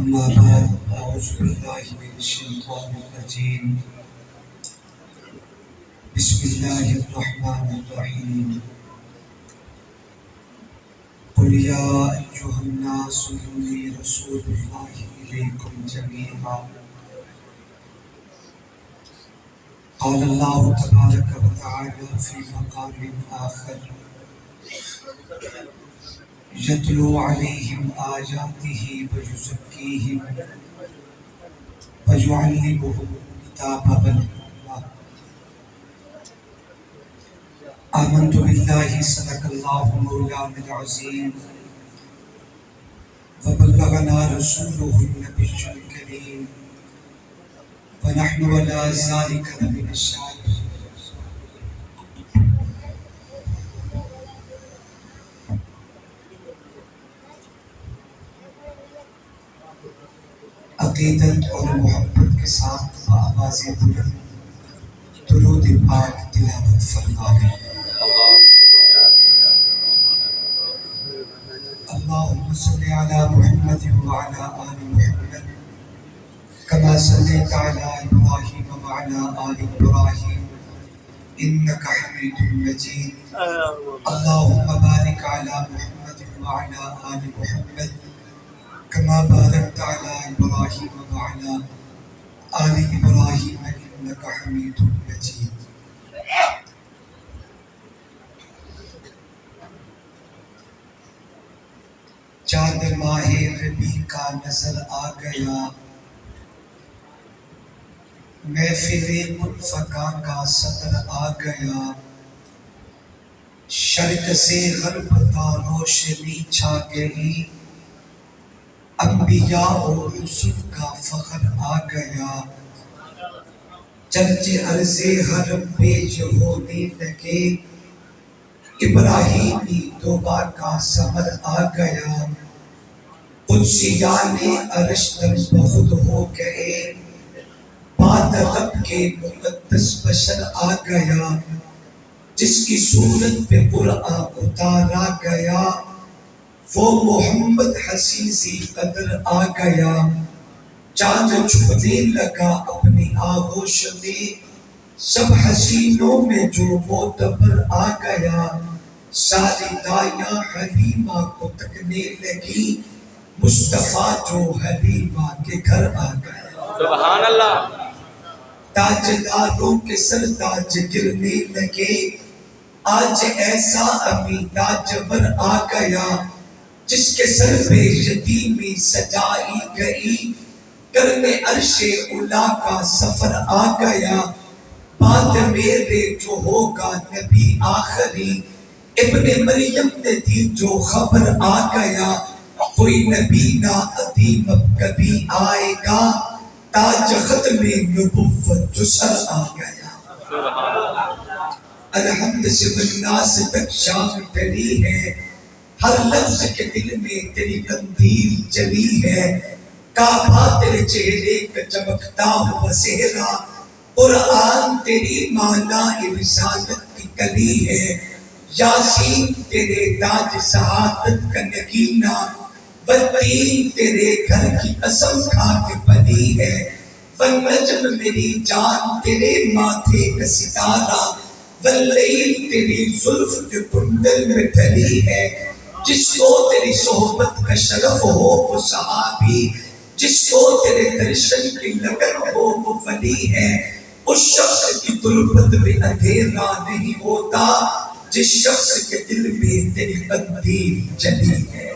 أما بعد أعوذ بالله من الشيطان الرجيم بسم الله الرحمن الرحيم قل يا أيها الناس إني رسول الله إليكم جميعا قال الله تبارك وتعالى في مقام آخر يتلو عليهم آياته ويزكيهم ويعلمهم الكتاب والحكمة آمنت بالله صدق الله مولانا العظيم وبلغنا رسوله النبي الكريم ونحن على ذلك لمن الشاهدين. عقیدت اور محبت کے ساتھ بآواز بلند درود پاک تلاوت فرمائیں. اللهم صل على محمد وعلى آل محمد كما صليت على إبراهيم وعلى آل إبراهيم إنك حميد مجيد. اللهم بارك على محمد وعلى آل محمد كما باركت على إبراهيم وعلى آل إبراهيم إنك حميد مجيد. چاند ماہ ربیع کا نظر آ گیا، محفل منفقہ کا صدر آ گیا، شرق سے غرب تا روشنی چھا گئی، انبیاء و رسل کا فخر آ گیا، چرچ عرض حرم پیش ہونے لگے، ابراہیمی توبہ کا ثمر آ گیا، قدسیان عرش در بخود ہو گئے، بات رب کے مقدس بشر آ گیا، جس کی صورت پہ قرآن اتارا گیا، وہ محمد حسیسی قدر آ گیا، چاند چھپنے لگا اپنی آغوش میں، سب حسینوں میں جو معتبر آ گیا، ساری دائیاں حلیمہ کو تکنے لگی، مصطفیٰ جو حلیمہ کے گھر آ گیا. سبحان اللہ. تاجداروں کے سر تاج گرنے لگے، آج ایسا امی تاجور آ گیا، جس کے سر پہ یتیمی سجائی گئی، کرنے عرش اولا کا سفر آ گیا، بات میرے جو ہوگا نبی آخری، ابن مریم نے دی جو خبر آ گیا، کوئی نبی نا عدیم اب کبھی آئے گا، تاج ختم نبوت جو سر آ گیا. الحمد سے والناس تک شام ڈلی ہے، ہر لفظ کے دل میں تیری قندیل جلی ہے، کعبہ تیرے چہرے کا چمکتا ہوا سہرا، قرآن تیری مالا رسالت کی کلی ہے، یاسین تیرے تاج سعادت کا نگینہ، والتین تیرے گھر کی قسم کھا کے بنی ہے، والنجم میری جان تیرے ماتھے کا ستارہ، واللیل تیری زلف کے کنڈل میں ڈھلی ہے، جس کو تیری صحبت کا شرف ہو وہ صحابی، جس کو تیرے درشن کی لگن ہو وہ ولی ہے، اس شخص کی تربت میں اندھیرا نہیں ہوتا، جس شخص کے دل میں تیری قندیل جلی ہے.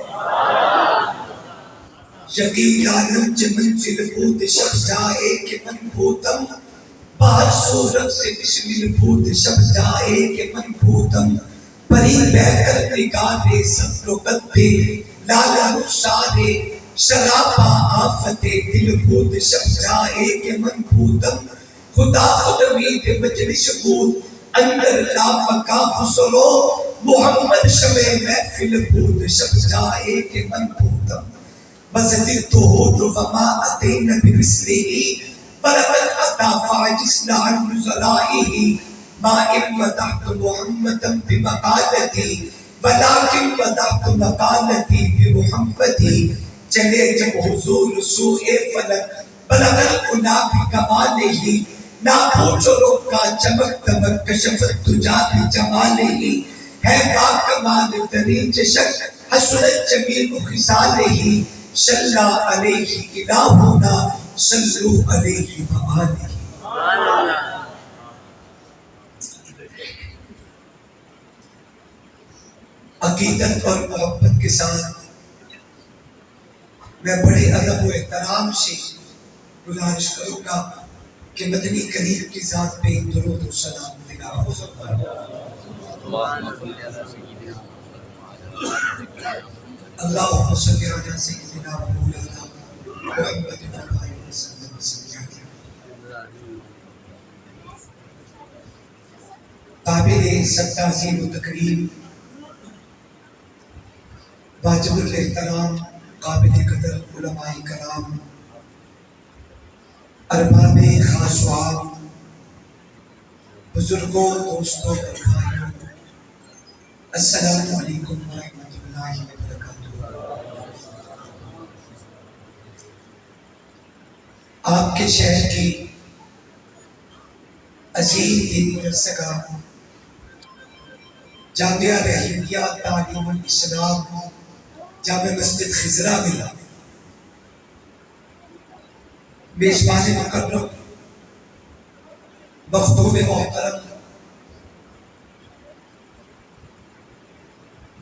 یقین عالم چ منزل بھوت شب جائے کہ من بھوتم، باہر صورت سے بسمل بھوت شب جائے کہ من بھوتم، پری بہ کر نگارے صبر و قدے، لالا رخسارے شرابہ آفت دل بھوت شب جائے کہ من بھوتم، خدا خود مید مجلس بود اندر لا بقا خسرو، محمد شمع محفل بود شب جائے کہ من بھوتم، بزدت ہود وما اتینا بمثلہ ولقد اتا فاجسنا عن نزلائہ، ما ان مدحت محمدا بمقالتی ولكن مدحت مقالتی بمحمدی، چلے جب حضور سوئے فلک بلغ العلا بکمالہ نہ پوچھو روگ کا چمک دمک کشفت تجا بجمالہ ہے باکمال ترین چشک حسنت جمیل خصالہ صلی علیہ الہنا صلو علیہ وآلہ. عقیدت اور محبت کے ساتھ میں بڑے ادب و احترام سے گزارش کروں گا کہ مدنی کریم کی ذات پہ درود و سلام دینا. اللہم صلی علی سیدنا مولانا محمد علیہ وسلم. قابل سب تعظیم و تکریم واجب الاحترام قابل قدر علماء کرام ارباب خاص و عام بزرگوں دوستوں اور بھائیوں السلام علیکم ورحمۃ اللہ وبرکاتہ. آپ کے شہر کی عظیم دینی درسگاہ جامعہ رحیمیہ تعلیم الاسلام جامع مسجد خضرہ میں میزبان مکرم مخدوم محترم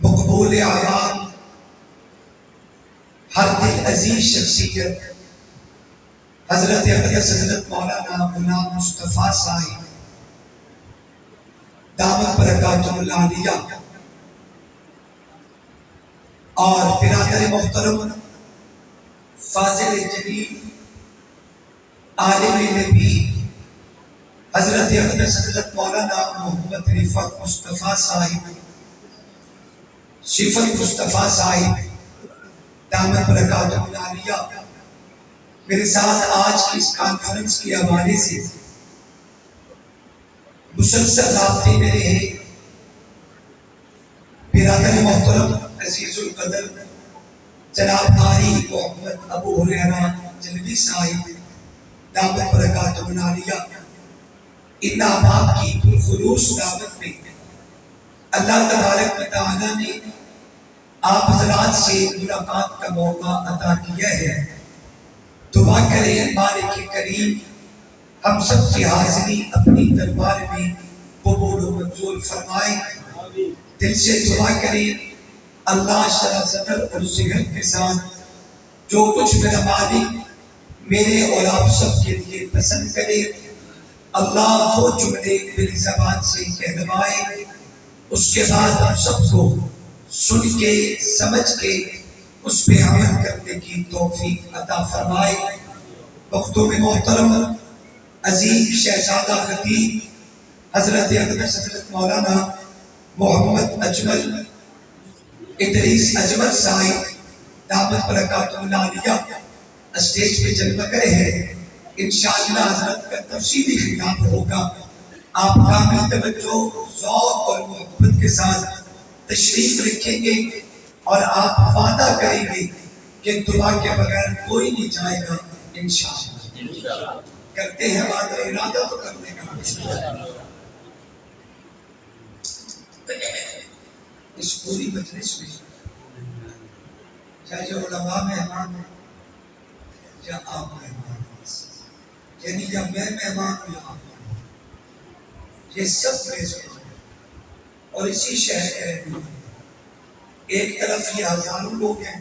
مقبول اعیان ہر دل عزیز شخصیت حضرت اقدس حضرت مولانا غلام مصطفیٰ صاحب دامت برکاتہ العالیہ اور برادر محترم فاضل جلیل عالم نبی حضرت اقدس حضرت مولانا محمد رفعت مصطفیٰ صاحب صفت مصطفیٰ صاحب دامت برکاتہ العالیہ میرے ساتھ آج کی اس کانفرنس کے حوالے سے مسلسل رابطے میں رہے. برادر محترم عزیز القدر جناب قاری محمد ابو ہریرہ جلوی صاحب دعوت برکاتہ العالیہ ان احباب کی پرخلوص دعوت میں اللہ تبارک و تعالیٰ نے آپ حضرات سے ملاقات کا موقع عطا کیا ہے. دعا کریں مالک کریم ہم سب کی حاضری اپنی دربار میں قبول و منظور فرمائے. دل سے دعا کریں اللہ شرح صدر اور صحت کے ساتھ جو کچھ میرا مالک میرے اور آپ سب کے لیے پسند کرے اللہ وہ جملے میری زبان سے کہلوائے اس کے بعد ہم سب کو سن کے سمجھ کے اس پہ عمل کرنے کی توفیق عطا فرمائے. مخدوم محترم عظیم شہزادہ خطیب حضرت اقدس حضرت مولانا محمد اجمل ادریس اجمل صاحب دعوت برکاتہ العالیہ اسٹیج پہ جلوہ کرے ہیں. انشاءاللہ حضرت کا تفصیلی خطاب ہوگا. آپ کامل توجہ ذوق اور محبت کے ساتھ تشریف رکھیں گے اور آپ وعدہ کریں گے کہ دعا کے بغیر کوئی نہیں جائے گا. انشاءاللہ کرتے ہیں وعدہ, ارادہ تو کرنے کا. اس پوری مجلس میں چاہے علماء مہمان ہیں یا آپ مہمان ہیں, یعنی یا میں مہمان ہوں یا آپ مہمان, یہ سب میزبان ہیں اور اسی شہر کے رہنے والے. ایک طرف یہ ہزاروں لوگ ہیں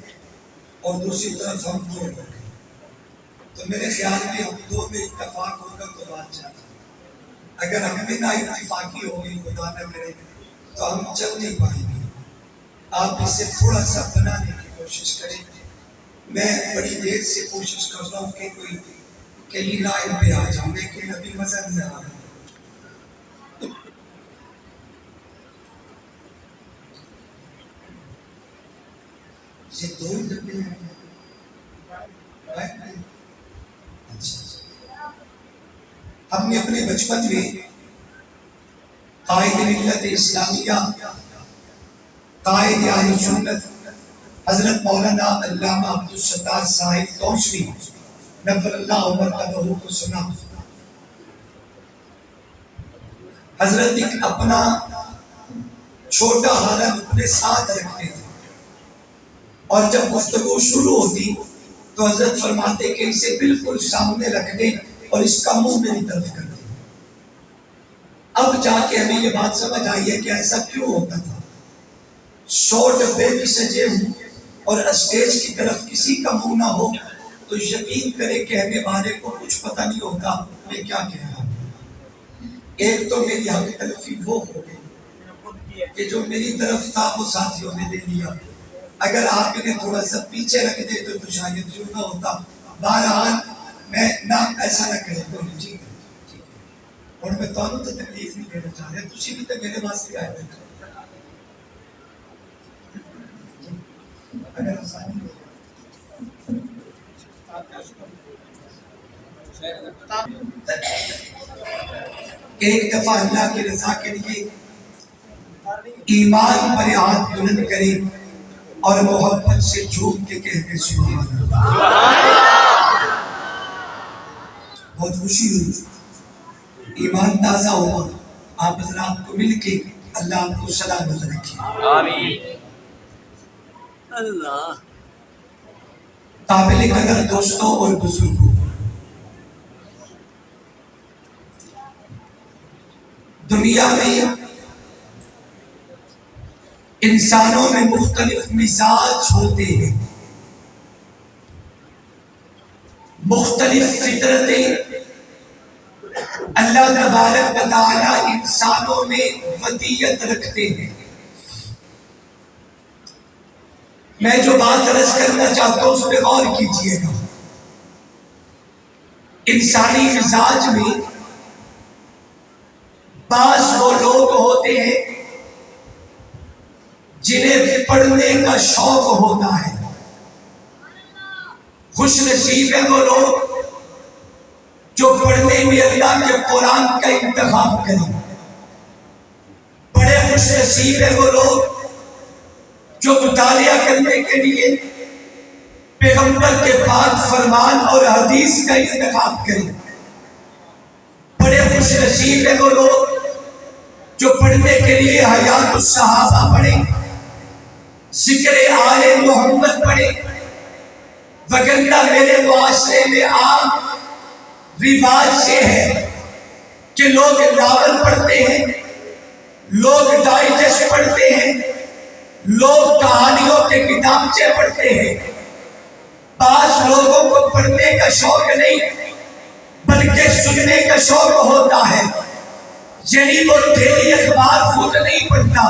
اور دوسری طرف ہم دو لوگ ہیں, تو میرے خیال میں ہم دو میں اتفاق ہوگا تو بات چاہتے ہیں. اگر ہم میں نہ اتفاقی ہوگی خدا نہ کرے تو ہم چل نہیں پائیں گے. آپ اس سے تھوڑا سا بنانے کی کوشش کریں. میں بڑی دیر سے کوشش کر رہا ہوں کہ کوئی کہیں لائن پہ آ جاؤں, لیکن ابھی مزہ نہیں آ رہا. یہ دو ڈبے ہیں. ہم نے اپنے بچپن میں قائد ملت اسلامیہ قائد اہل سنت حضرت مولانا علامہ عبدالستار صاحب توسوی نور اللہ مرقدہ کو سنا. حضرت ایک اپنا چھوٹا حالم اپنے ساتھ رکھتے تھے اور جب گفتگو شروع ہوتی تو حضرت فرماتے کہ اسے بالکل سامنے رکھ دیں اور اس کا منہ میری طرف کر دیں. اب جا کے ہمیں یہ بات سمجھ آئی ہے کہ ایسا کیوں ہوتا تھا. 100 ڈبے بھی سجے ہوں اور اسٹیج کی طرف کسی کا منہ نہ ہو تو یقین کرے کہ ہمیں والے کو کچھ پتہ نہیں ہوتا میں کیا کہہ رہا ہوں. ایک تو میری حق تلفی وہ ہو گئی کہ جو میری طرف تھا وہ ساتھیوں نے لے لیا. اگر آپ انہیں تھوڑا سا پیچھے رکھ دے تو شاید جو نہ ہوتا. بہرحال میں نہ ایسا نہ کرے تو ٹھیک ہے. اور میں تو تکلیف نہیں دینا چاہ رہا, تسی بھی تو میرے واسطے آئے تھے. اگر آسانی ہو ایک دفعہ اللہ کی رضا کے لیے ایمان پر ہاتھ بلند کرے اور محبت سے جھوم کے کہتے سبحان اللہ. بہت خوشی ہوئی, ایمان تازہ ہوا. آپ حضرات کو مل کے اللہ آپ کو سلامت رکھے. آمین. اللہ. قابل قدر دوستوں اور بزرگوں, دنیا میں انسانوں میں مختلف مزاج ہوتے ہیں, مختلف فطرتیں اللہ تبارک و تعالی انسانوں میں ودیت رکھتے ہیں. میں جو بات عرض کرنا چاہتا ہوں اس پہ غور کیجئے گا. انسانی مزاج میں بعض وہ لوگ ہوتے ہیں جنہیں پڑھنے کا شوق ہوتا ہے. خوش نصیب ہیں وہ لوگ جو پڑھنے میں اللہ کے قرآن کا انتخاب کریں. بڑے خوش نصیب ہیں وہ لوگ جو مطالعہ کرنے کے لیے پیغمبر کے پاک فرمان اور حدیث کا انتخاب کریں. بڑے خوش نصیب ہیں وہ لوگ جو پڑھنے کے لیے حیات الصحابہ پڑھیں, ذکر آل محمد پڑھیں. وگرنہ میرے معاشرے میں عام رواج یہ ہے کہ لوگ ناول پڑھتے ہیں, لوگ ڈائجسٹ پڑھتے ہیں, لوگ کہانیوں کے کتابچے پڑھتے ہیں. بعض لوگوں کو پڑھنے کا شوق نہیں بلکہ سننے کا شوق ہوتا ہے. یعنی وہ ڈیلی اخبار خود نہیں پڑھتا,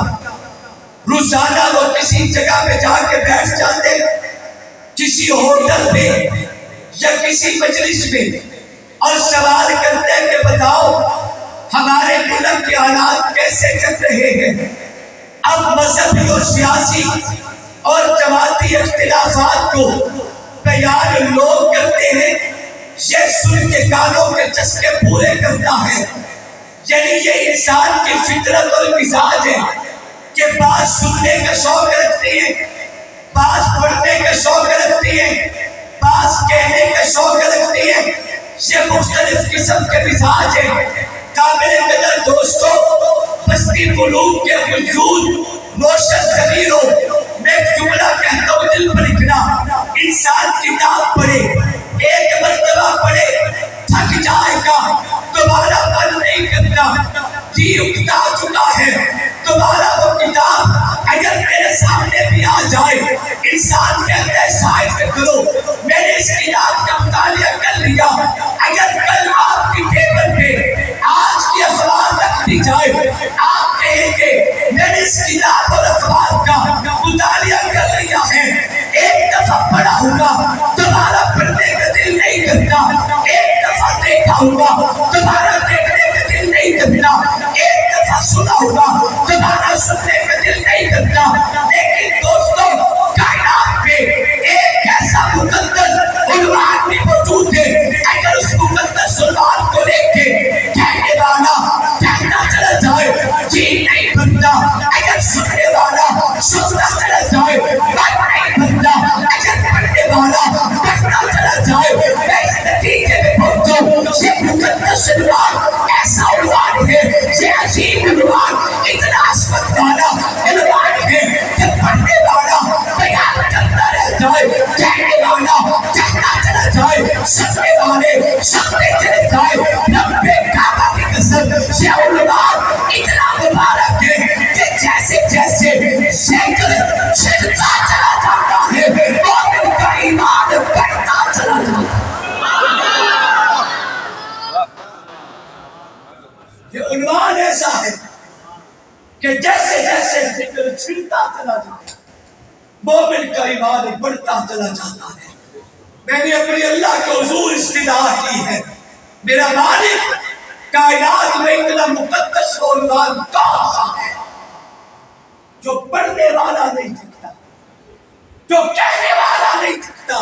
روزانہ وہ کسی جگہ پہ جا کے بیٹھ جاتے, کسی ہوٹل میں یا کسی مجلس میں, اور سوال کرتے ہیں کہ بتاؤ ہمارے ملک کے حالات کیسے چل رہے ہیں. اب مذہبی اور سیاسی اور جماعتی اختلافات کو بیان لوگ کرتے ہیں, یہ سن کے کانوں کے چسکے پورے کرتا ہے. یعنی یہ انسان کی فطرت اور مزاج ہے کہ بعض سننے کا شوق رکھتے ہیں, بعض پڑھنے کا شوق رکھتے ہیں, بعض کہنے کا شوق رکھتے ہیں. یہ مختلف قسم کے مزاج ہیں. قابل قدر دوستوں, بستی قلوب کے وجود روشن ضمیر ہو. میں ایک جملہ کہتا ہوں دل پر لکھنا. انسان کتاب پڑھے, ایک مرتبہ پڑھے, تھک جائے گا, دوبارہ من نہیں کرتا, جی اکتا چکا ہے. دوبارہ وہ کتاب اگر میرے سامنے بھی آ جائے, انسان کہتا ہے شاید کرو, میں نے اس کتاب کا مطالعہ کر لیا. اگر کل آپ کی ٹیبل پہ آج کی اخبار رکھ دی جائے, آپ کہیں گے میں نے اس کتاب اور اخبار کا مطالعہ کر لیا ہے, ایک دفعہ پڑھا ہوگا دوبارہ پڑھنے کا دل نہیں کرتا, ایک دفعہ دیکھا ہوگا دوبارہ دیکھنے کا دل نہیں کرتا, ایک دفعہ سنا ہوگا دوبارہ سننے کا دل نہیں کرتا. لیکن دوستوں, کائنات میں ایک ایسا مقدس عنوان بھی موجود ہے, اگر اس مقدس عنوان کو لے کے کہنے والا کہنا چلا جائے جی نہیں بنتا, اگر سننے والا سنتا چلا جائے بات نہیں بنتا. مسلمان ایسا عنوان ہے، یہ عظیم عنوان، اتنا عظمت والا عنوان ہے کہ پڑھنے والا بیان کرتا رہ جائے، کہنے والا کہتا چلا جائے، سننے والے سنتے چلے جائے۔ رب کعبہ کی قسم، یہ عنوان اتنا مبارک ہے کہ جیسے جیسے سیکل چھلتا چلا جاتا ہے، مومن کا ایمان بڑھتا چلا جاتا ہے۔ یہ عنوان ایسا ہے کہ جیسے جیسے ذکر چھڑتا چلا جاتا ہے، مومن کا ایمان بڑھتا چلا جاتا ہے۔ میں نے اپنے اللہ کے حضور استدعا کی ہے، میرا مالک کائنات میں اتنا مقدس عنوان کون سا ہے جو پڑھنے والا نہیں تھکتا، جو کہنے والا نہیں تھکتا؟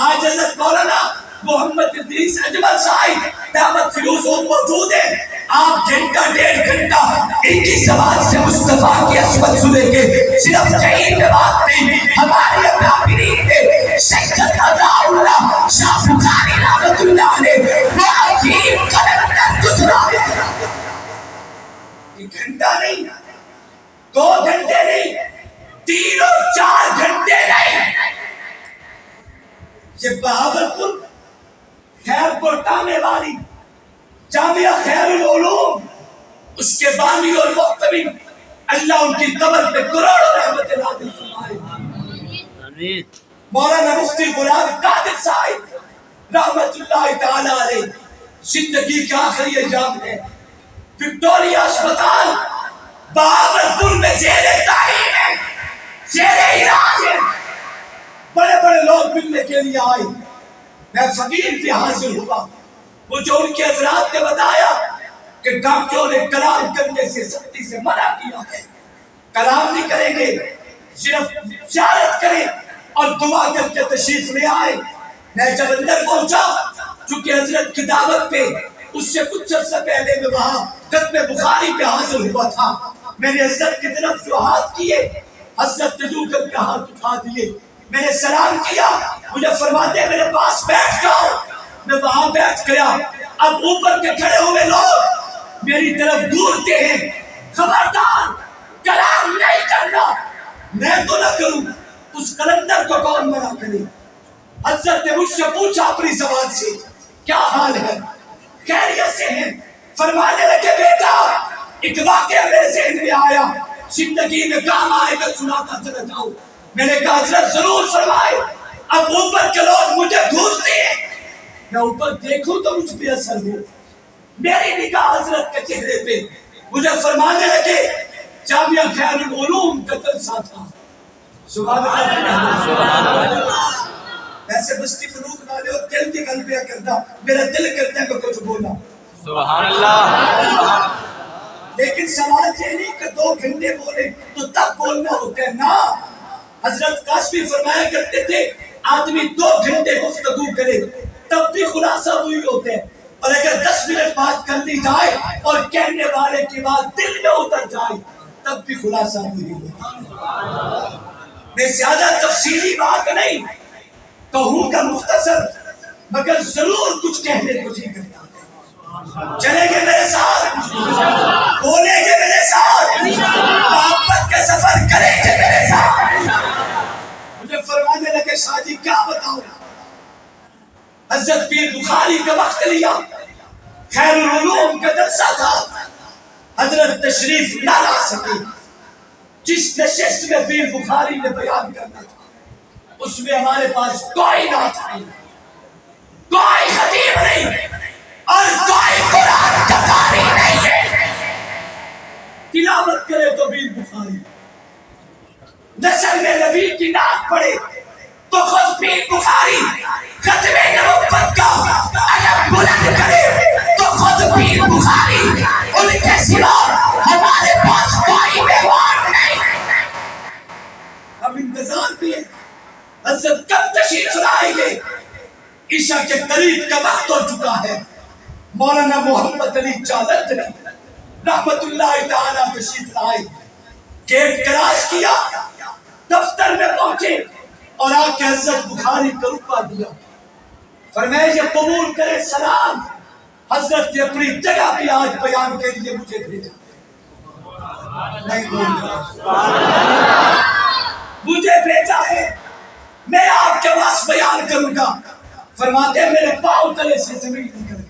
آج حضرت مولانا محمد ادریس اجمل صاحب دعوت فیروز موجود ہیں، آپ گھنٹہ ڈیڑھ گھنٹہ ان کی زبان سے مصطفیٰ کی عصمت سنیں گے۔ صرف یہی بات نہیں، ہمارے اکابرین نے سید عطاء اللہ شاہ بخاری رحمۃ اللہ علیہ وہ عظیم کلندر گزرا ہے۔ ایک گھنٹہ نہیں، 2 گھنٹے نہیں، 3 اور 4 گھنٹے نہیں، یہ بہاولپور خیر پورٹانے والی جامعہ خیر العلوم، اس کے بانی اور محتوی اللہ ان کی قبر پہ کروڑوں رحمت نازل فرمائے۔ مولانا مفتی غلام قادر صاحب رحمت اللہ تعالی علیہ زندگی کا آخری ایام ہے، وکٹوریا اسپتال بہاولپور میں زیر تعلیم ہے، زیر علاج ہے۔ بڑے بڑے لوگ ملنے کے لیے آئے، میں فقیر بھی حاضر ہوا۔ مجھے ان کے حضرات نے بتایا کہ ڈاکٹروں نے کلام کرنے سے سختی سے منع کیا ہے، کلام نہیں کریں گے، صرف زیارت کریں اور دعا کر کے تشریف لے آئے۔ میں جب اندر پہنچا، چونکہ حضرت کی دعوت پہ اس سے کچھ عرصہ پہلے میں وہاں ختم بخاری پہ حاضر ہوا تھا، میں نے حضرت کی طرف جو ہاتھ کیے، حضرت نے جو کر کے ہاتھ اٹھا دیے، میں نے سلام کیا، مجھے فرماتے ہیں میرے پاس بیٹھ جاؤ، میں وہاں بیٹھ گیا۔ اب اوپر کے کھڑے ہوئے لوگ میری طرف گھورتے ہیں، خبردار کلام نہیں کرنا، میں تو نہ کروں، اس کلندر کو کون منع کرے؟ حضرت نے مجھ سے پوچھا اپنی زبان سے، کیا حال ہے؟ خیریت سے ہیں؟ فرمانے لگے بیٹا ایک واقعہ میرے ذہن میں آیا، زندگی میں کام آئے گا، سناتا چلا جاؤ۔ میں نے کہا حضرت ضرور فرمائے۔ اب اوپر کے لوگ مجھے گھورتے ہیں، میں اوپر دیکھوں تو مجھ پہ اثر ہو، میری نگاہ حضرت کے چہرے پہ، مجھے فرمانے لگے جامعہ خیر العلوم کا جلسہ تھا۔ سبحان اللہ۔ ایسے بستی فروغ والے اور دل کی گل پہ کرتا، میرا دل کرتا ہے کہ کچھ بولا۔ سبحان اللہ۔ لیکن سوال یہ نہیں کہ 2 گھنٹے بولے تو تب بولنا ہوتا ہے، نہ۔ حضرت قاسمی فرمایا کرتے تھے آدمی 2 گھنٹے گفتگو کرے تب بھی خلاصہ وہی ہوتا ہے، اور اگر 10 منٹ بات کر لی جائے اور کہنے والے کی بات دل میں اتر جائے تب بھی خلاصہ وہی ہوتا ہے۔ میں زیادہ تفصیلی بات نہیں کہوں گا، مختصر، مگر ضرور کچھ کہنے کو جی کرتا ہے۔ چلیں گے میرے ساتھ، بولیں گے میرے ساتھ، محبت کا سفر کریں گے میرے ساتھ۔ مجھے فرمانے لگے شادی کیا بتاؤں؟ حضرت پیر بخاری کا وقت لیا، خیر العلوم کا جلسہ تھا، حضرت تشریف نہ لا سکے۔ جس نشست میں پیر بخاری نے بیان کرنا تھا اس میں ہمارے پاس کوئی نعت نہیں، کوئی خطیب نہیں، اور کوئی قرآن کا قاری نہیں ہے۔ تلاوت کرے تو پیر بخاری، نسل میں نبی کی نعت پڑھے تو خود پیر بخاری، ختم نبوت کا علم بلند کرے تو خود پیر بخاری، ان کے سوا ہمارے پاس کوئی میوان نہیں۔ ہم انتظار بھی ہیں حضرت کب تشریف لائیں گے؟ عشاء کے قریب کا وقت ہو چکا ہے۔ مولانا محمد علی چالندری رحمت اللہ تعالیٰ تشریف لائے، گیٹ کراس کیا، دفتر میں پہنچے اور آ کے حضرت بخاری کا رکبہ دیا، فرمایا یہ قبول کرے سلام، حضرت نے اپنی جگہ بھی آج بیان کے لیے مجھے بھیجا، نہیں بول رہا، مجھے بھیجا ہے، میں آپ کے پاس بیان کروں گا۔ فرماتے ہیں میرے پاؤں تلے سے زمین نکل گئی۔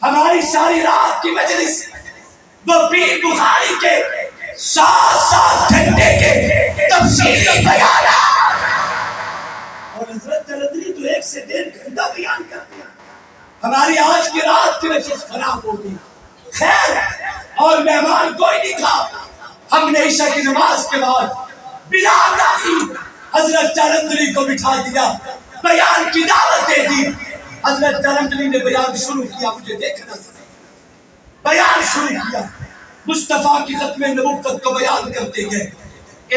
ہماری ساری رات کی مجلس وہ پیر بخاری کے 7 گھنٹے کے تفصیلی بیانات، اور حضرت جلندری تو 1 سے 1.5 گھنٹہ بیان کرتے ہیں۔ ہماری آج کی رات کی نشست خراب ہو گئی، خیر، اور مہمان کوئی نہیں تھا۔ ہم نے عشاء کی نماز کے بعد بلا تاخیر حضرت جلندری کو بٹھا دیا، بیان کی دعوت دے دی۔ حضرت جلندری نے بیان شروع کیا، مجھے دیکھنا تھا، بیان شروع کیا، مصطفیٰ کی ختم نبوت کو بیان کرتے گئے۔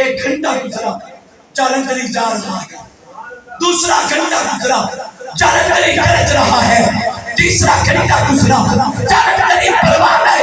1 گھنٹہ گزرا، جلندری جا رہا ہے، دوسرا گھنٹہ گزرا، جلندری گرج رہا ہے، تیسرا گھنٹہ گزرا، جلندری پروانہ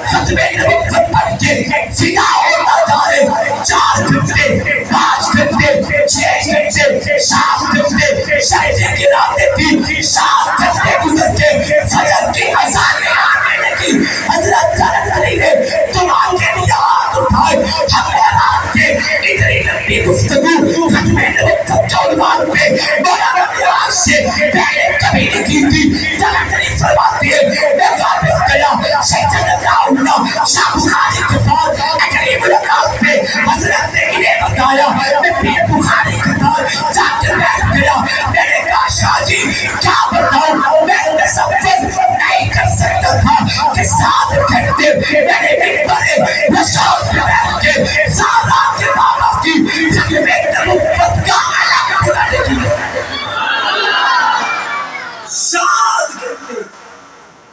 ختم نبوت پڑھ کے فدا ہوتا جا رہے۔ 4 گھنٹے، 5 گھنٹے، 6 گھنٹے، 7 گھنٹے، سجدے کی راتیں تھی، 7 گھنٹے گزر کے فجر کی اذان آنے لگی۔ حضرت جلندری نے دعا کے لیے ہاتھ اٹھائے، ہم نے رات کے اتنی لمبی گفتگو ختم نبوت کے عنوان پہ مولانا نواز سے پہلے کبھی نہیں کی تھی۔ جلندری فرماتی ہے میں واپس گیا، سجدہ اللہ شاہ بخاری کے پاس، اگلی ملاقات پہ حضرت نے انہیں بتایا، میں پیر بخاری کے پاس جا کے بیٹھ گیا۔ میں نے کہا شاہ جی کیا بتاؤں، میں تصور نہیں کر سکتا تھا کہ 7 گھنٹے میں نے ممبر رسول میں بیٹھ کے سارا کے بابا کی ختم نبوت کا علم بلند کیا۔ 7 گھنٹے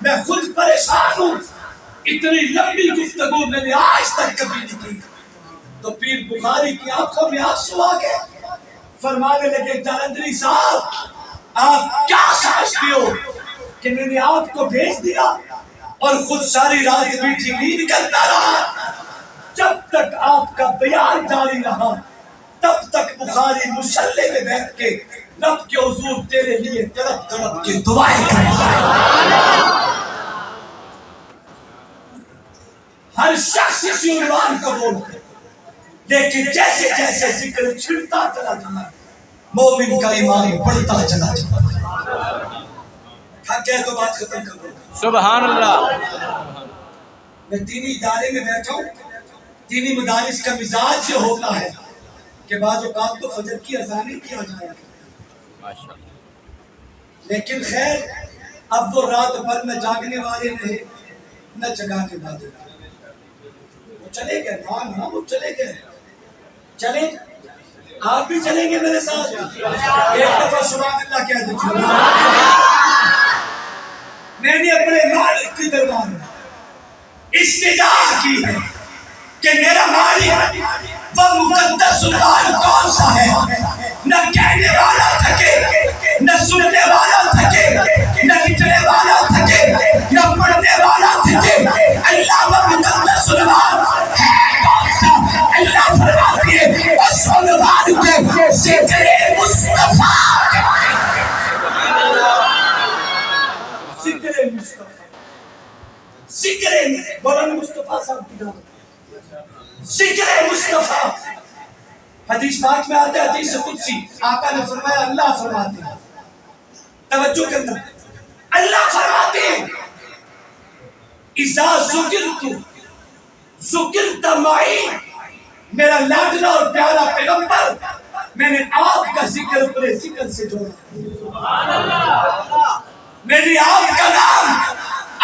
میں خود پریشان ہوں، اتنی لمبی گفتگو میں نے آج تک کبھی نہیں کی۔ تو پیر بخاری کی آنکھوں میں آنسو آ گئے، فرمانے لگے جلندری صاحب آپ کیا سمجھتے ہو کہ میں نے آپ کو بھیج دیا اور خود ساری رات میٹھی نیند کرتا رہا؟ جب تک آپ کا بیان جاری رہا تب تک بخاری مصلی میں بیٹھ کے رب کے حضور تیرے لیے تڑپ تڑپ کے دعائیں کرتا۔ ہر شخص اسی عنوان کو بولتا ہے، لیکن جیسے جیسے ذکر چھڑتا چلا جاتا مومن کا ایمان بڑھتا چلا جاتا۔ تھک گئے تو بات ختم کر دو۔ سبحان اللہ۔ میں دینی ادارے میں بیٹھا ہوں، دینی مدارس کا مزاج یہ ہوتا ہے کہ بعض اوقات تو فجر کی اذان ہی کیا جائے گا، لیکن خیر اب وہ رات بھر نہ جاگنے والے رہے نہ جگانے والے، وہ چلے گئے، ہاں وہ چلے گئے۔ چلے آپ بھی چلیں گے میرے ساتھ؟ ایک دفعہ سبحان اللہ کہہ دیجیے۔ میں نے اپنے مالک کی دربار میں استدعا کی ہے کہ میرا مالک وہ مقدس عنوان کون سا ہے؟ نہ کہنے والا تھکے، نہ سننے والا تھکے، نہ لکھنے والا تھکے، نہ پڑھنے والا تھکے۔ اللہ وہ مقدس عنوان ہے کون سا؟ اللہ فرماتی ہے اس عنوان کو ذکر مصطفیٰ کہتے ہیں۔ ذکر مصطفیٰ، ذکر مولانا مصطفیٰ صاحب کی دعوت، ذکر مصطفیٰ۔ حدیث پاک میں آتا ہے، حدیث قدسی، آقا نے فرمایا، اللہ فرماتے ہیں، توجہ کرنا، اللہ فرماتے ہیں اذا ذکرت ذکرت معی، میرا لاڈلا اور پیارا پیغمبر، میں نے آپ کا ذکر اپنے ذکر سے جوڑا، میں نے آپ کا نام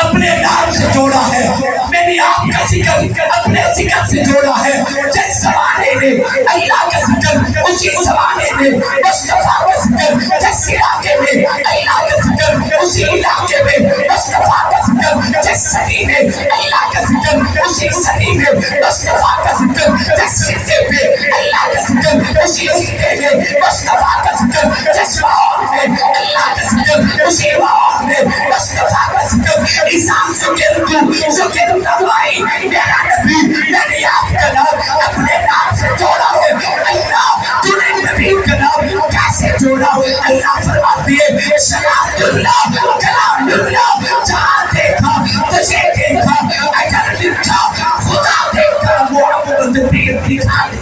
اپنے نام سے جوڑا ہے، میں نے آپ کا ذکر اپنے ذکر سے جوڑا ہے۔ جس زمانے میں اللہ کا ذکر، اسی زمانے میں مصطفیٰ کا ذکر، جس علاقے میں اللہ کا ذکر، اسی علاقے میں مصطفیٰ کا ذکر، جس صدی میں اللہ کا ذکر، اسی صدی میں مصطفیٰ کا ذکر، جس خطے پہ اللہ کا ذکر، اسی خطے میں مصطفیٰ کا ذکر، جس ماحول میں اللہ کا ذکر، اسی ماحول میں مصطفیٰ کا ذکر۔ ذکر بھائی میرا نبی، میں نے آپ کا نام اپنے نام سے جوڑا ہے۔ اللہ تو نے نبی کا نام کیسے جوڑا؟ اللہ فرماتی ہے صلاۃ اللہ کلام اللہ، جہاں دیکھا تجھے دیکھا، اگر لکھا خدا دیکھا، محمد پیر دکھا دے۔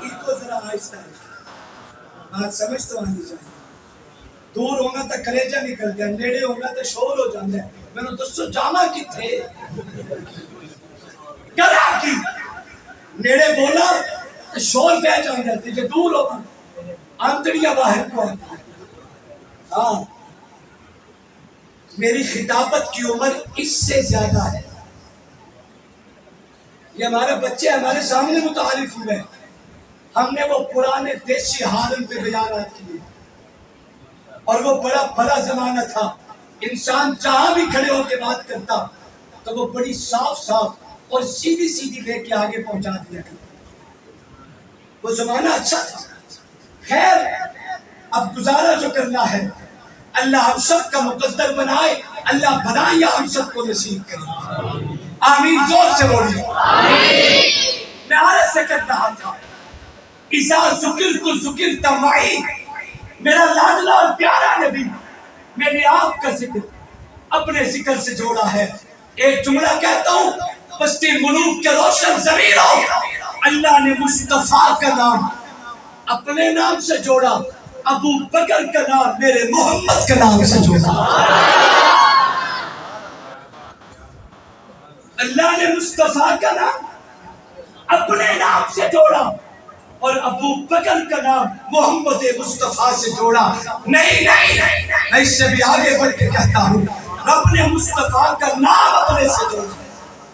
ان کو ذرا آہستہ بات سمجھ تو آنی چاہیے۔ دور ہونا تو کلیجہ نکل گیا، نیڑے ہونا تو شور ہو جانا ہے۔ میں نے دوستو جانا کی تھے کرا کی نیڑے بولا تو شور بہ جانا ہے، جو دور ہونا آنتڑیاں باہر کو آتا ہے۔ ہاں میری خطابت کی عمر اس سے زیادہ ہے۔ یہ ہمارے بچے ہمارے سامنے متعارف ہوئے، ہم نے وہ پرانے دیسی حالم پہ بیانات کیے، اور وہ بڑا بڑا زمانہ تھا، انسان جہاں بھی کھڑے ہو کے بات کرتا تو وہ بڑی صاف صاف اور سیدھی سیدھی لے کے آگے پہنچا دیا کرتا۔ وہ زمانہ اچھا تھا۔ خیر اب گزارا جو کرنا ہے، اللہ ہم سب کا مقدر بنائے، اللہ بنائے یا ہم سب کو نصیب کرے۔ آمین، زور سے بولیے۔ میں عرض سے کر رہا تھا اذا ذکرت ذکرت معی، میرا لاڈلا اور پیارا نبی میں نے آپ کا ذکر اپنے ذکر سے جوڑا ہے۔ ایک جملہ کہتا ہوں، بستی ملوک کے روشن ضمیروں، اللہ نے مصطفیٰ کا نام اپنے نام سے جوڑا، ابو بکر کا نام میرے محمد کا نام سے جوڑا۔ اللہ نے مصطفیٰ کا نام اپنے نام سے جوڑا اور ابو بکر کا نام محمد مصطفیٰ سے جوڑا۔ نہیں میں اس سے بھی آگے بڑھ کے کہتا ہوں، رب نے مصطفیٰ کا نام اپنے سے جوڑا،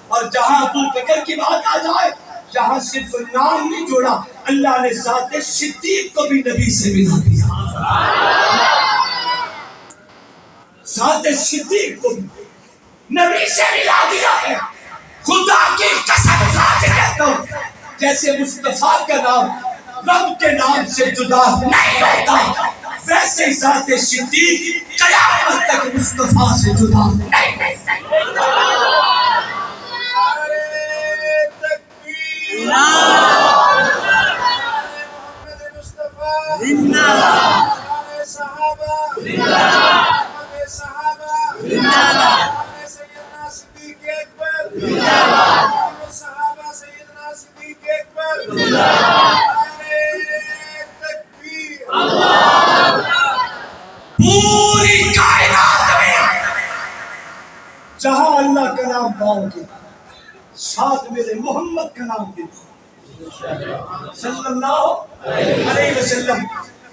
اور جہاں ابو بکر کی بات آ جائے، جہاں صرف نام نہیں جوڑا، اللہ نے ذات صدیق کو بھی نبی سے ملا دیا۔ ذات صدیق کو بھی نبی سے ملا دیا ہے۔ خدا کی قسم کھا کے کہتا ہوں، جیسے مصطفیٰ کا نام رب کے نام سے جدا نہیں ہوتا، ویسے ذات صدیق قیامت تک مصطفیٰ سے جدا نہیں ہوتا۔ پوری کائنات میں جہاں اللہ کا نام پاؤ گے، ساتھ میرے محمد کا نام بھی صلی اللہ علیہ وسلم۔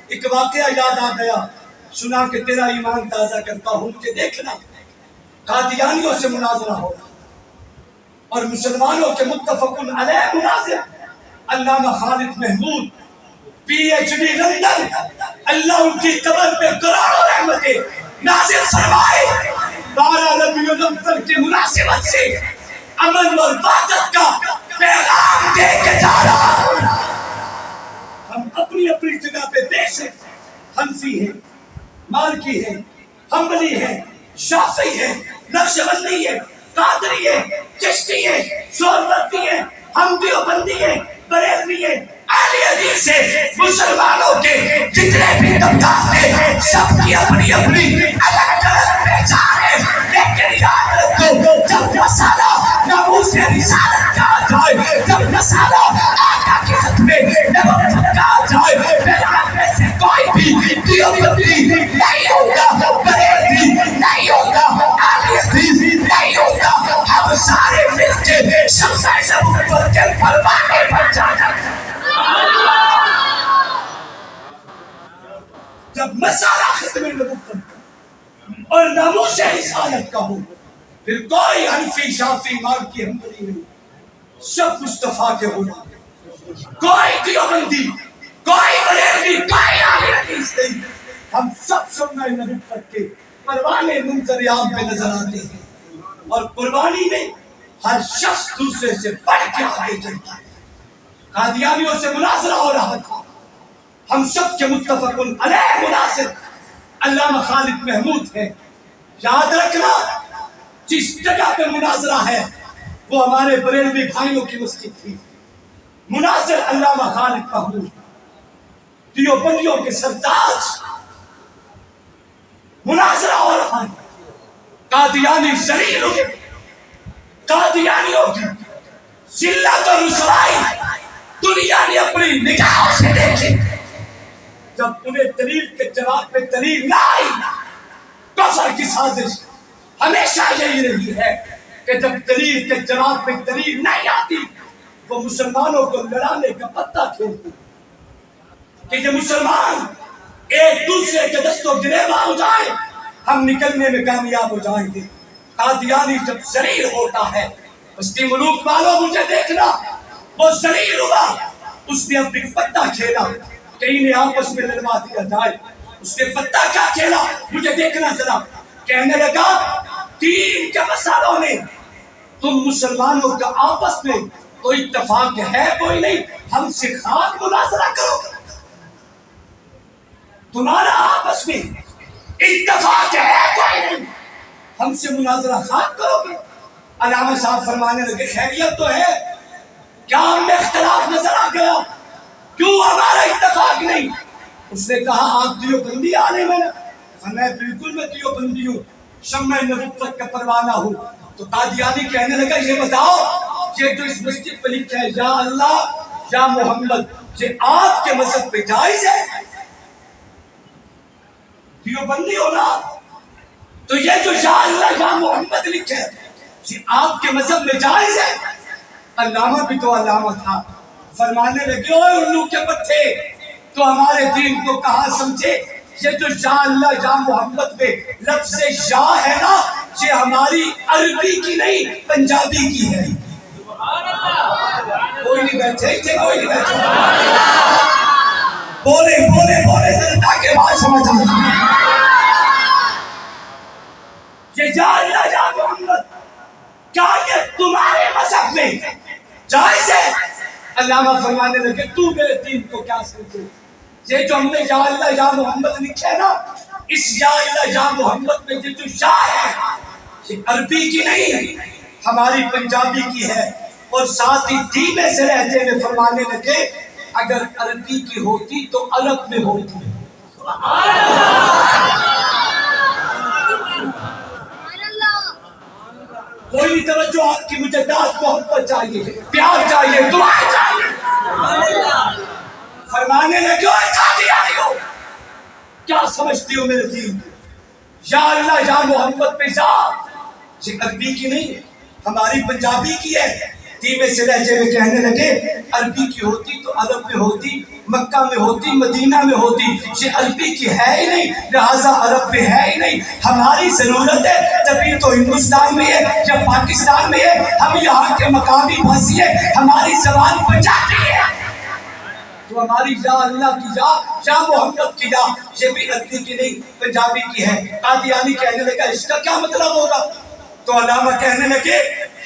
ایک واقعہ یاد آ گیا، سنا کہ تیرا ایمان تازہ کرتا ہوں۔ مجھے دیکھنا قادیانیوں سے مناظرہ ہوگا اور مسلمانوں کے متفق علیہ مناظر، علامہ خالد محمود PhD لندن، اللہ ان کی قبر پہ کروڑوں رحمتیں نازل فرمائے۔ 12 ربیع الاول کی مناسبت سے امن اور وحدت کا پیغام دے کے جا رہا۔ ہم اپنی اپنی جگہ پہ بے شک حنفی ہیں، مالکی ہیں، حنبلی ہیں، شافعی ہیں، نقشبندی ہیں، قادری ہیں، چشتی ہیں، سہروردی ہیں، حمدی و بندی ہیں، بریلوی ہیں، اہل حدیث ہیں۔ مسلمانوں کے جتنے بھی طبقات ہیں، سب کی اپنی اپنی الگ الگ پہچان ہے، لیکن یاد رکھو جب مسئلہ ناموس رسالت کا آ جائے، جب مسئلہ آقا کی ختم نبوت کا آ جائے، پھر آپ میں سے کوئی بھی دیوبندی نہیں ہوگا، بریلوی نہیں ہوگا، اہل حدیث نہیں ہوگا، ہم سارے مل کے شمسۂ نبوت کے پروانے پر جانا۔ جب مسئلہ ختم نبوت اور ناموس رسالت کا ہو، پھر کوئی حنفی، شافعی، مالکی، حنبلی نہیں، سب مصطفیٰ کے ہونا۔ کوئی دیوبندی، کوئی بریلوی، کوئی اہل حدیث نہیں، ہم سب سنہ نبوت کے پروانے منظر عام پہ نظر آتے ہیں، اور قربانی میں ہر شخص دوسرے سے بڑھ کے آگے چلتا ہے۔ قادیانیوں سے مناظرہ ہو رہا تھا، ہم سب کے متفق علیہ مناظر علامہ خالد محمود ہے۔ یاد رکھنا جس جگہ پہ مناظرہ ہے وہ ہمارے بریلوی بھائیوں کی مسجد تھی، مناظر علامہ خالد محمود۔ دیوبندیوں کے سرتاج مناظرہ ہو رہا ہے، قادیانی ذلیل ہو گئے، قادیانیوں کی ذلت اور رسوائی دنیا نے اپنی نگاہوں سے دیکھی۔ جب انہیں دلیل کے جواب میں دلیل نہ آئی، کفر کی سازش ہمیشہ یہی رہی ہے کہ جب دلیل کے جواب میں دلیل نہیں آتی وہ مسلمانوں کو لڑانے کا پتہ کھیلتی کہ یہ مسلمان ایک دوسرے کے دستوں گریباں ہو جائیں، ہم نکلنے میں کامیاب ہو جائیں گے۔ قادیانی جب ذلیل ہوتا ہے، بستی ملوک والوں مجھے دیکھنا، وہ ذلیل ہوا، اس نے اپنی پتہ کھیلا کہ انہیں آپس میں لڑوا دیا جائے۔ اس نے پتہ کیا کھیلا مجھے دیکھنا ذرا، کہنے لگا دین کے مسائلوں میں تم مسلمانوں کا آپس میں کوئی اتفاق ہے کوئی نہیں، ہم سے خاک مناظرہ کرو، تمہارا آپس میں اتفاق ہے کوئی نہیں، ہم سے مناظرہ خاک کرو گے۔ علامہ صاحب فرمانے لگے خیریت تو ہے، کیا ہم میں اختلاف نظر آ گیا، کیوں ہمارا اتفاق نہیں؟ اس نے کہا آپ دیوبندی آنے میں، فرمایا بالکل میں دیوبندی ہوں، شمع نبوت کا پروانہ ہوں۔ تو قادیانی کہنے لگا یہ بتاؤ یہ جو اس مسجد پہ لکھا ہے یا اللہ یا محمد، یہ آپ کے مذہب پہ جائز ہے؟ دیوبندی ہو نا، تو یہ جو یا اللہ یا محمد لکھا ہے یہ آپ کے مذہب میں جائز ہے؟ علامہ بھی تو علامہ تھا، فرمانے لگے اوے الو کے پٹھے تو ہمارے دین کو کہاں سمجھے، یہ جو یا اللہ یا محمد میں لفظ یا ہے نا یہ ہماری عربی کی نہیں پنجابی کی ہے۔ کوئی نہیں بیٹھے تھے، کوئی نہیں بیٹھے، بولے بولے بولے ذرا تاکہ بات سمجھ آئے۔ یہ یا اللہ یا محمد کیا یہ تمہارے مذہب میں جائز ہے؟ علامہ فرمانے لگے تو میرے دین کو کیا سمجھے، یہ جو ہم نے یا اللہ یا محمد لکھے نا اس یا اللہ یا محمد میں یہ جو یا ہے یہ عربی کی نہیں ہماری پنجابی کی ہے۔ اور ساتھ ہی دھیمے سے لہجے میں فرمانے لگے اگر عربی کی ہوتی تو عرب میں ہوتی۔ کوئی توجہ آپ کی، مجھے داد محبت چاہیے، پیار چاہیے، دعا چاہیے۔ فرمانے لگے اوے قادیانیوں کیا سمجھتی ہو میرے دین، یا اللہ یا محمد پہ جا یہ عربی کی نہیں ہماری پنجابی کی ہے۔ دھیمے سے لہجے میں کہنے لگے عربی کی ہوتی تو عرب میں ہوتی، مکہ میں ہوتی، مدینہ میں ہوتی، یہ عربی کی ہے ہی نہیں لہذا عرب میں ہے ہی نہیں، ہماری ضرورت ہے تبھی تو ہندوستان میں ہے یا پاکستان میں ہے، ہم یہاں کے مقامی بھاسی ہے، ہماری زبان پنجابی ہے، تو ہماری یا اللہ کی یا محمد کی یہ بھی عربی کی نہیں پنجابی کی ہے۔ قادیانی کہنے لگا اس کا کیا مطلب ہوگا؟ تو علامہ کہنے لگے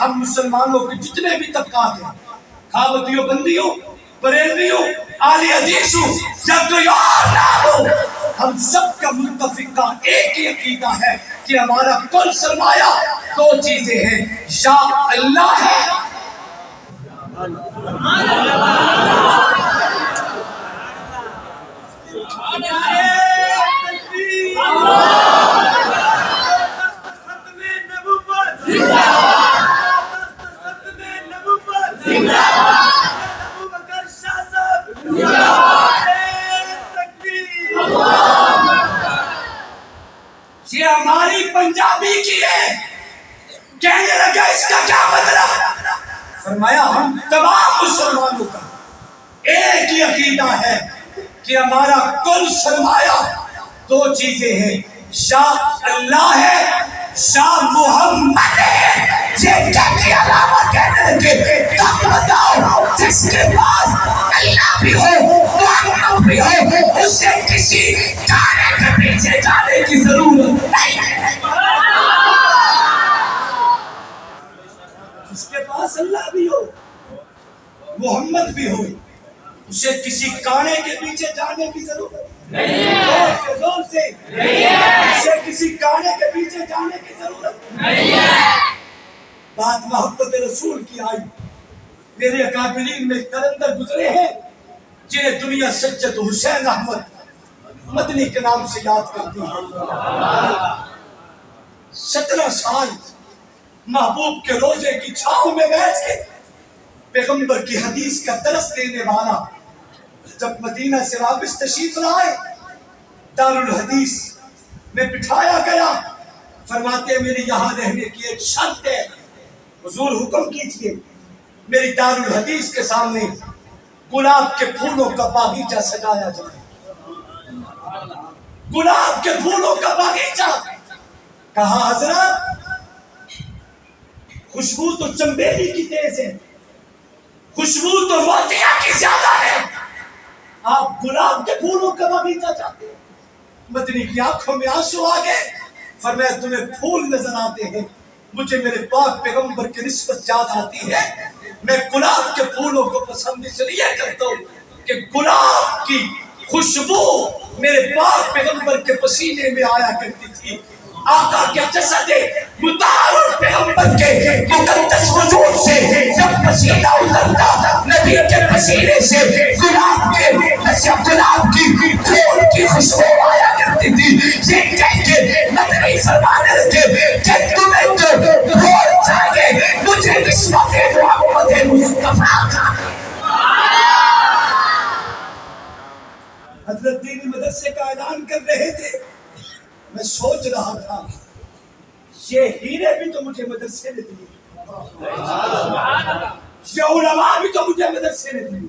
ہم مسلمانوں کے جتنے بھی طبقات ہیں، خواہ دیوبندی ہو، بریلوی ہو، اہل حدیث ہو یا کوئی اور نام ہو، ہم سب کا متفقہ ایک ہی عقیدہ ہے کہ ہمارا کل سرمایہ دو چیزیں ہیں، یا اللہ ہے یہ ہماری پنجابی کی ہے۔ کہنے لگا اس کا کیا مطلب؟ فرمایا ہم تمام مسلمانوں کا ایک ہی عقیدہ ہے کہ ہمارا کل سرمایہ دو چیزیں ہیں، یا اللہ ہے یا محمد ہے۔ یہ کہنے علاوہ کہنے لگے تب بتاؤ جس کے پاس اللہ بھی ہو محمد بھی ہو اسے کسی گانے کے پیچھے جانے کی ضرورت نہیں ہے۔ جس کے پاس اللہ بھی ہو محمد بھی ہو اسے کسی کانے کے پیچھے جانے کی ضرورت نہیں ہے، زور سے اسے کسی کانے کے پیچھے جانے کی ضرورت نہیں ہے۔ بات محبت رسول کی آئی، میرے اکابرین میں قلندر گزرے ہیں جنہیں دنیا سجد حسین احمد مدنی کے نام سے یاد کرتی ہے. 17 سال محبوب کے روزے کی چھاؤں میں بیٹھ کے پیغمبر کی حدیث کا درس دینے والا جب مدینہ سے واپس تشریف لائے دارالحدیث میں بٹھایا گیا. فرماتے ہیں میری یہاں رہنے کی ایک شرط ہے. حضور حکم کیجئے میری دارالحدیث کے سامنے گلاب کے پھولوں کا باغیچہ سجایا جائے. گلاب کے پھولوں کا باغیچہ. کہا حضرت خوشبو تو چنبیلی کی تیز ہے, خوشبو تو موتیا کی زیادہ ہے, آپ گلاب کے پھولوں کا باغیچہ چاہتے ہیں. مدنی کی آنکھوں میں آنسو آ گئے. فرمایا تمہیں پھول نظر آتے ہیں, مجھے میرے پاک پیغمبر کی نسبت یاد آتی ہے. میں گلاب کے پھولوں کو پسند اس لیے کرتا ہوں کہ گلاب کی خوشبو میرے پاک پیغمبر کے پسینے میں آیا کرتی تھی. آقا کے جسد مطہر پیغمبر کے مقدس وجود سے جب پسینہ اترتا نبی کے پسینے سے گلاب کی پھول کی خوشبو آیا کرتی تھی. یہ کہہ کے نبی فرمانے لگے کہ تمہیں تو پھول چاہیے, مجھے نسبت محمد مصطفیٰ کا. حضرت دینی مدرسے کا اعلان کر رہے تھے. میں سوچ رہا تھا یہ ہیرے بھی تو مجھے مدرسے نے دیے, یہ علماء بھی تو مجھے مدرسے نے دیے,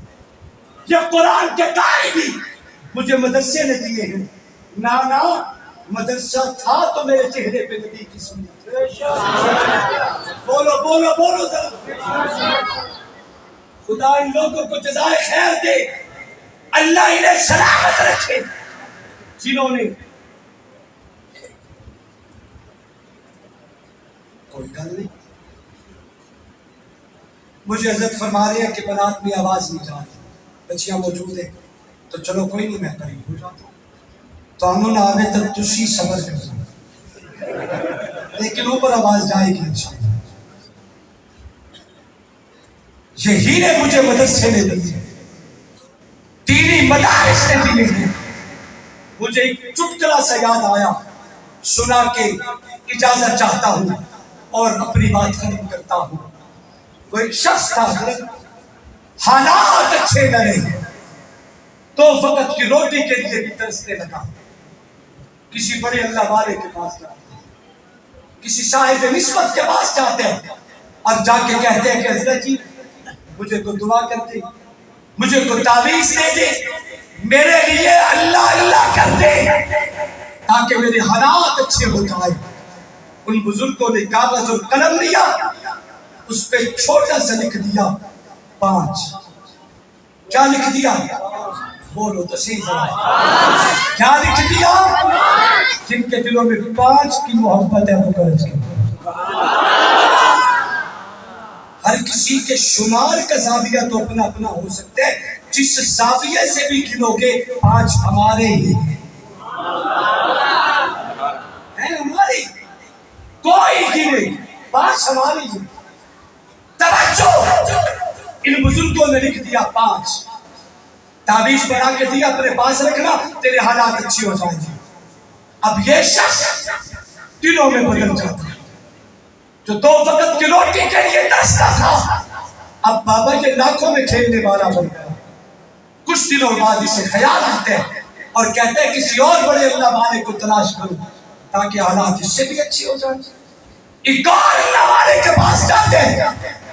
یہ قرآن کے قاری بھی مجھے مدرسے نے دیے ہیں. نانا مدرسہ تھا تو میرے چہرے پہ نبی کی سنت. بولو بولو بولو ذرا. خدا ان لوگوں کو جزائے خیر دے, اللہ انہیں سلامت رکھے جنہوں نے. کوئی گل نہیں, مجھے حضرت فرما رہے ہیں کہ بنات میں آواز نہیں جا رہی, بچیاں موجود ہیں تو چلو کوئی نہیں, میں قریب ہو جاتا ہوں. تو امن آوے تک تسی صبر کرنا, لیکن اوپر آواز جائے گی انشاءاللہ. یہ ہیرے مجھے مدرسے نے دیے, دینی مدارس نے دیے ہیں. مجھے ایک چٹکلا سا یاد آیا, سنا کے اجازت چاہتا ہوں اور اپنی بات ختم کرتا ہوں. وہ ایک شخص تھا حضرت, حالات اچھے نہ رہے تو وقت کی روٹی کے لیے بھی ترسنے لگا. کسی بڑے اللہ والے کے پاس جاتے ہیں, کسی صاحب نسبت کے پاس جاتے ہیں اور جا کے کہتے ہیں کہ حضرت جی مجھے کو دعا کر دے, مجھے کو تعویذ دے دے, میرے لیے اللہ اللہ کر دے تاکہ میرے حالات اچھے ہو جائیں. ان بزرگوں نے کاغذ اور قلم لیا, اس پہ چھوٹا سا لکھ دیا 5. کیا لکھ دیا؟ بولو تو صحیح ذرا. کیا لکھ دیا؟ جن کے دلوں میں 5 کی محبت ہے وہ درج کرو. ہر کسی کے شمار کا زاویہ تو اپنا اپنا ہو سکتا ہے, جس زاویے سے بھی گنو گے 5 ہمارے ہی ہیں, ہمارے کوئی گنے 5 ہماری ہیں. توجہ, ان بزرگوں نے لکھ دیا 5, تعویذ بنا کے دیا اپنے پاس رکھنا, تیرے حالات اچھی ہو جائیں گے. اب یہ شخص دلوں میں بدل جاتا ہے, جو 2 وقت کی روٹی کے لیے ترستا تھا اب بابا کے لاکھوں میں کھیلنے والا بن گیا. کچھ دنوں بعد اسے خیال آتے ہیں اور کہتے ہیں کسی اور بڑے اللہ والے کو تلاش کرو تاکہ حالات اس سے بھی اچھی ہو جائیں. ایک اور اللہ والے کے پاس جاتے ہیں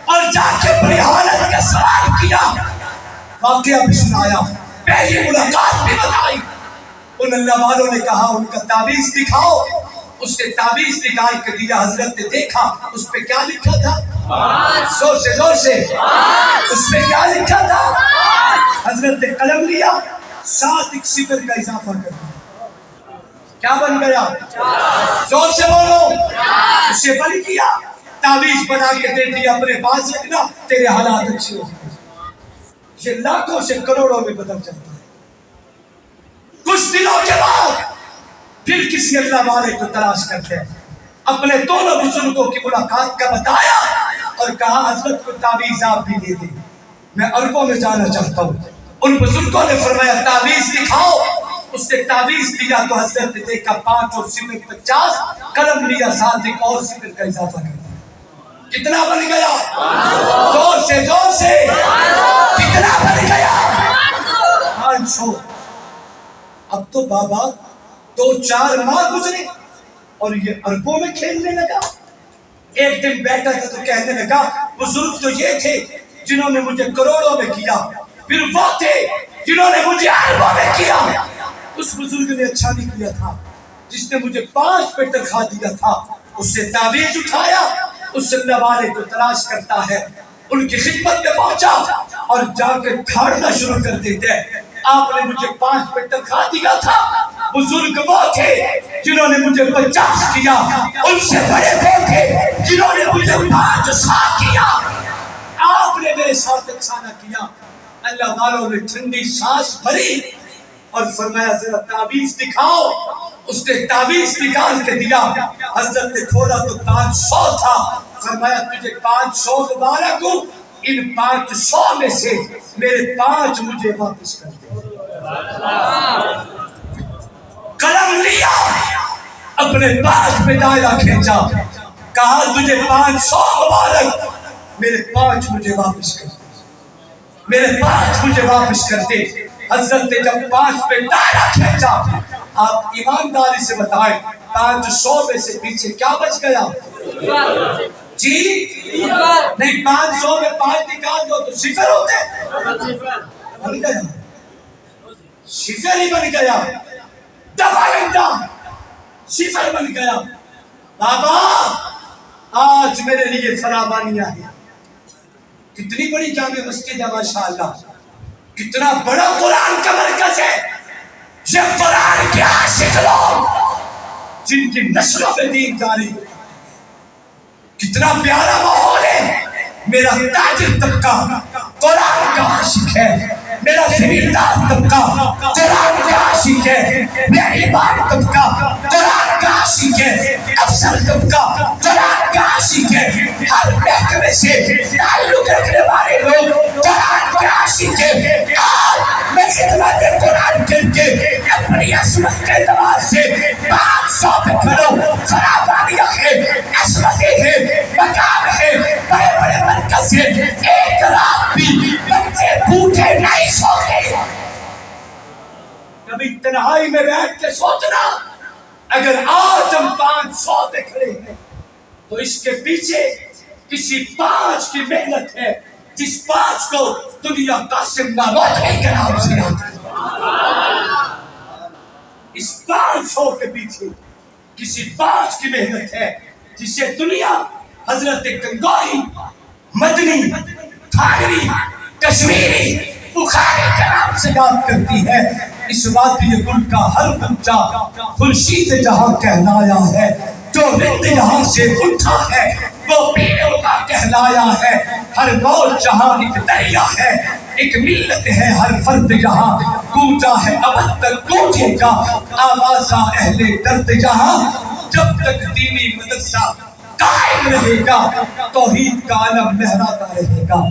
اور جا کے بڑی حالت کا سوال کیا, واقعہ بھی سنایا, پہلی ملاقات بھی بتائی. ان اللہ والوں نے کہا ان کا تعویذ دکھاؤ. اس نے تعویذ نکال کے دیا. حضرت نے دیکھا اس پہ کیا لکھا تھا, زور سے زور سے, اس پہ کیا لکھا تھا. حضرت نے قلم لیا, 7 ایک صفر کا اضافہ کر دیا. کیا بن گیا؟ زور سے بولو. اسے بن کیا, تعویذ بنا کے دے دیا, اپنے پاس رکھنا, تیرے حالات اچھے ہو جائیں. یہ لاکھوں سے کروڑوں میں بدل جاتا ہے. کچھ دنوں کے بعد پھر کسی اللہ والے کو تلاش کرتے ہیں. اپنے دونوں بزرگوں کی ملاقات کا بتایا اور کہا حضرت کو تعویذ آپ بھی دے دیں, میں عربوں میں جانا چاہتا ہوں. ان بزرگوں نے فرمایا تعویذ دکھاؤ. اس نے تعویذ دیا تو حضرت نے دیکھا 5 اور 0 50. قلم لیا ساتھ ایک اور 0 کا اضافہ کر دیا. کتنا بن گیا؟ زور سے زور سے. کتنا بن گیا؟ 500. اب تو بابا 2-4 ماہ گزرے اور یہ اربوں میں کھیلنے لگا. ایک دن بیٹھا تھا تو کہنے لگا بزرگ تو یہ تھے جنہوں نے مجھے کروڑوں میں کیا، پھر وہ تھے جنہوں نے مجھے اربوں میں کیا. اس بزرگ نے اچھا نہیں کیا تھا جس نے مجھے 5 پہ تنخواہ دیا تھا. اس سے تعویذ اٹھایا، اس اللہ والے کو تلاش کرتا ہے، ان کی خدمت میں پہنچا اور جا کے کھاڑنا شروع کر دیتے ہیں. آپ نے مجھے 5 پہ تنخواہ دیا تھا. بزرگ وہ تھے جنہوں نے مجھے 50 کیا، ان سے بڑے وہ تھے جنہوں نے مجھے 500 کیا. آپ نے میرے ساتھ اچھا نہ کیا. اللہ والوں نے ٹھنڈی سانس بھری اور فرمایا ذرا تعویذ دکھاؤ. اس نے تعویذ نکال کے دیا. حضرت نے کھولا تو 500 تھا. فرمایا تجھے 500 مبارک ہوں، ان 500 میں سے میرے 5 مجھے واپس کر دے. قلم لیا، اپنے 5 پہ دائرہ کھینچا، کہا تجھے 500 مبارک، میرے 5 مجھے واپس کر دے، میرے 5 مجھے واپس کر دے. حضرت نے جب 5 پہ دائرہ کھینچا، آپ ایمانداری سے بتائیں 500 میں سے پیچھے کیا بچ گیا؟ جی نہیں، 500 میں 5 نکال دو تو 0 ہوتے. بن گیا، 0 ہی بن گیا. ڈبل انڈا 0 بن گیا. بابا آج میرے لیے فراوانیاں ہیں. کتنی بڑی جامع مسجد ہے ماشاءاللہ، کتنا بڑا قرآن کا مرکز ہے. یہ قرآن کے عاشق لوگ جن کی نسلوں میں دین جاری. کتنا پیارا ماحول ہے. میرا تاجر طبقہ قرآن کا عاشق ہے، میرا زمیندار طبقہ قرآن کا عاشق ہے، میری بات طبقہ قرآن کا عاشق ہے، افسر طبقہ قرآن کا عاشق ہے. ہر محکمے سے تعلق رکھنے والے لوگ قرآن کے عاشق ہیں. آج میں خدمت قرآن کر کے اپنی عصمت کے اعتبار سے 500 پہ کھڑوں. فراوانیاں ہے، عصمتیں ہیں، مقام ہے، بڑے بڑے مرکز ہے. ایک رات بھی بچے بوٹے نہیں سوتے. کبھی تنہائی میں بیٹھ کے سوچنا اگر آج ہم 500 پہ کھڑے ہیں تو اس کے پیچھے کسی 5 کی محنت ہے، جس 5 کو دنیا قاسم نانوتوی کے نام سے آتا ہے. اس 500 کے پیچھے کسی 5 کی محنت ہے جسے دنیا حضرت گنگوہی، مدنی، تھانوی، کشمیری، بخاری کے نام سے یاد کرتی ہے. اس وادی گل کا ہر بچہ خورشید جہاں کہلایا ہے. جو رند یہاں سے اٹھا ہے وہ پیروں کا کہلایا ہے. ہر موج جہاں ایک دریا ہے، ایک ملت ہے ہر فرد یہاں. گونجا ہے ابد تک گونجے گا آوازہ اہل درد یہاں. جب تک دینی مدرسہ قائم رہے گا توحید کا علم لہراتا رہے گا.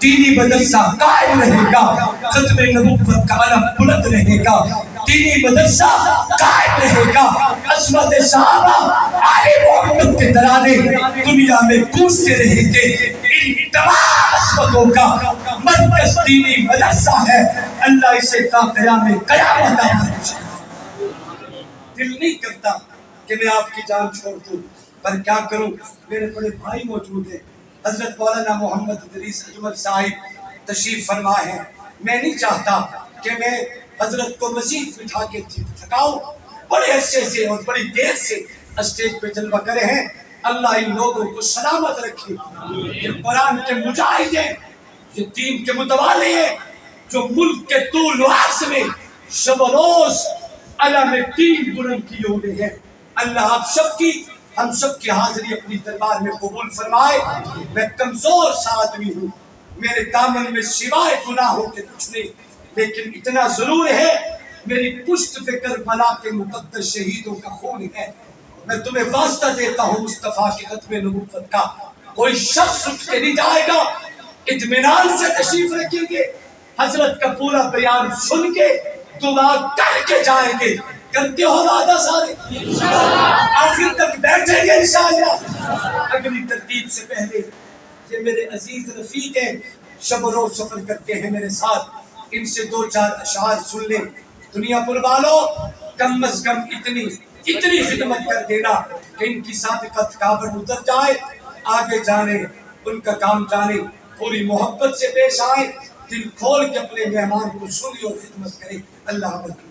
دینی مدرسہ قائم رہے گا، ختم نبوت کا علم بلند رہے گا. دینی مدرسہ قائم رہے گا، عصمت صحابہ آل محمد کے ترانے دنیا میں گونجتے رہیں گے. ان تمام عصمتوں کا مرکز دینی مدرسہ ہے. اللہ اسے تا قیام قیامت آتا. دل نہیں کرتا کہ میں آپ کی جان چھوڑ دوں، پر کیا کروں، میرے بڑے بھائی موجود ہیں. حضرت مولانا محمد ادریس اجمل صاحب تشریف فرما ہے. میں نہیں چاہتا کہ میں حضرت کو مزید بٹھا کے تھکاؤں. بڑے عرصے سے اور بڑی دیر سے اسٹیج پہ جلوہ کرے ہیں. اللہ ان لوگوں کو سلامت رکھے. یہ قرآن کے مجاہد ہیں، یہ دین کے متوالی ہیں، جو ملک کے طول و عرض میں شب و روز علم دین بلند کیے ہوئے ہیں. اللہ آپ سب کی، ہم سب کی حاضری اپنی دربار میں قبول فرمائے. میں کمزور سا آدمی ہوں، میرے دامن میں سوائے گناہوں کے کچھ نہیں، لیکن اتنا ضرور ہے میری پشت پہ کربلا کے مقدس شہیدوں کا خون ہے. میں تمہیں واسطہ دیتا ہوں مصطفیٰ کی ختم نبوت کا، کوئی شخص اٹھ کے نہیں جائے گا. اطمینان سے تشریف رکھیں گے حضرت کا پورا بیان سن کے دعا کر کے جائیں گے. کرتے ہو وعدہ سارے؟ آخر تک بیٹھیں گے انشاءاللہ. اگلی ترتیب سے پہلے یہ میرے عزیز رفیق ہیں، شب و روز سفر کرتے ہیں میرے ساتھ، ان سے دو چار اشعار سن لیں. دنیا پر والوں کم از کم اتنی خدمت کر دینا کہ ان کی سابقہ تھکاوٹ اتر جائے، آگے جانے ان کا کام جانے، پوری محبت سے پیش آئے، دل کھول کے اپنے مہمان کو سنی اور خدمت کرے. اللہ حافظ.